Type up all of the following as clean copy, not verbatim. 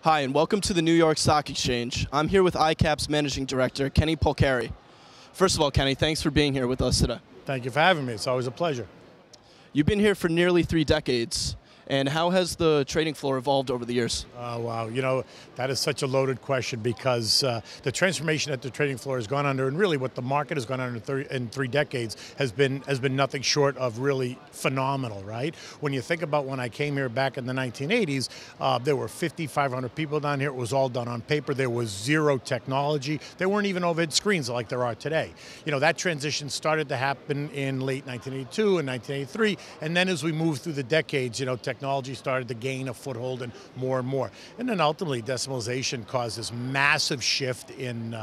Hi, and welcome to the New York Stock Exchange. I'm here with ICAP's Managing Director, Kenny Polcari. First of all, Kenny, thanks for being here with us today. Thank you for having me. It's always a pleasure. You've been here for nearly 3 decades, and how has the trading floor evolved over the years? Wow, that is such a loaded question because the transformation that the trading floor has gone under, and really what the market has gone under in 3 decades, has been nothing short of really phenomenal, right? When you think about when I came here back in the 1980s, there were 5,500 people down here. It was all done on paper. There was zero technology. There weren't even overhead screens like there are today. That transition started to happen in late 1982 and 1983, and then as we moved through the decades, technology started to gain a foothold and more. And then ultimately decimalization caused this massive shift in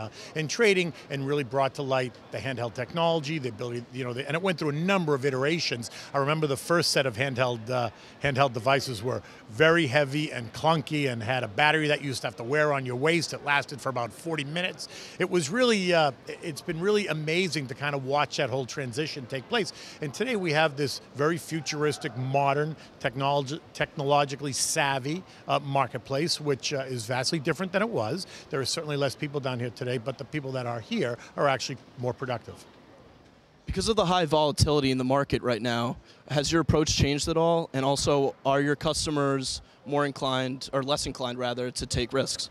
trading and really brought to light the handheld technology, the ability, and it went through a number of iterations. I remember the first set of handheld devices were very heavy and clunky and had a battery that you used to have to wear on your waist. It lasted for about 40 minutes. It was really, it's been really amazing to kind of watch that whole transition take place. And today we have this very futuristic, modern, technologically savvy marketplace, which is vastly different than it was. There are certainly less people down here today, but the people that are here are actually more productive. Because of the high volatility in the market right now, has your approach changed at all? And also, are your customers more inclined, or less inclined rather, to take risks?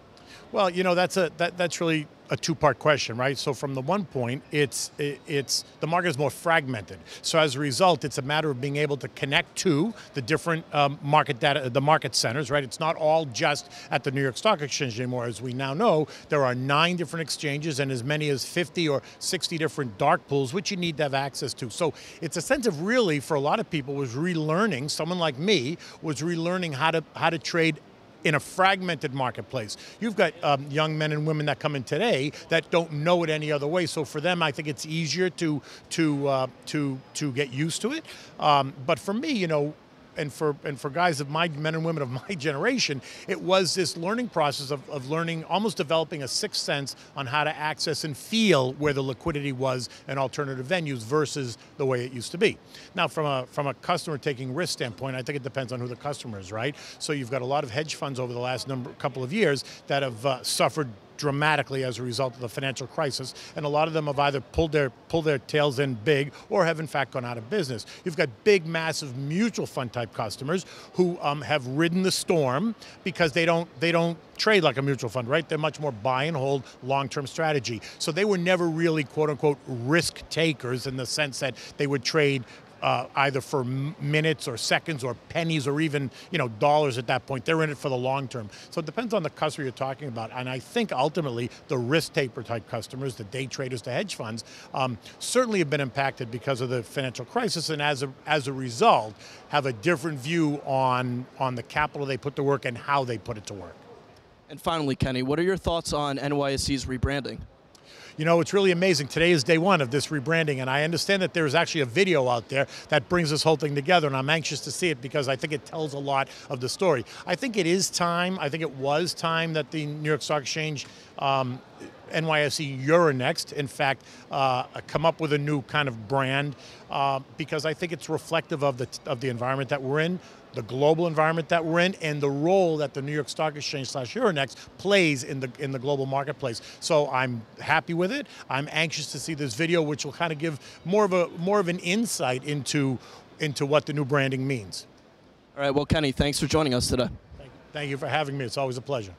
Well, that's really a two-part question, right? So from the one point, it's the market is more fragmented. So as a result, it's a matter of being able to connect to the different market data, the market centers, right? It's not all just at the New York Stock Exchange anymore. As we now know, there are 9 different exchanges and as many as 50 or 60 different dark pools, which you need to have access to. So it's a sense of really, for a lot of people, was relearning. Someone like me was relearning how to trade in a fragmented marketplace. You've got young men and women that come in today that don't know it any other way. So for them, I think it's easier to get used to it. But for me, and for guys of men and women of my generation, it was this learning process of learning, almost developing a sixth sense on how to access and feel where the liquidity was in alternative venues versus the way it used to be. Now, from a customer taking risk standpoint, I think it depends on who the customer is, right? So you've got a lot of hedge funds over the last couple of years that have suffered dramatically as a result of the financial crisis, and a lot of them have either pulled their tails in big or have in fact gone out of business. You've got big, massive mutual fund type customers who have ridden the storm because they don't trade like a mutual fund, right? They're much more buy and hold, long-term strategy. So they were never really quote unquote risk takers in the sense that they would trade either for minutes or seconds or pennies or even dollars at that point. They're in it for the long term. So it depends on the customer you're talking about. And I think ultimately the risk taker type customers, the day traders, the hedge funds, certainly have been impacted because of the financial crisis, and as a result have a different view on the capital they put to work and how they put it to work. And finally, Kenny, what are your thoughts on NYSE's rebranding? It's really amazing. Today is day 1 of this rebranding, and I understand that there's actually a video out there that brings this whole thing together, and I'm anxious to see it because I think it tells a lot of the story. I think it is time, I think it was time that the New York Stock Exchange, NYSE Euronext, in fact, come up with a new kind of brand because I think it's reflective of the environment that we're in, the global environment that we're in, and the role that the New York Stock Exchange / Euronext plays in the global marketplace. So I'm happy with it. I'm anxious to see this video, which will kind of give more of an insight into what the new branding means. All right, well, Kenny, thanks for joining us today. Thank you for having me. It's always a pleasure.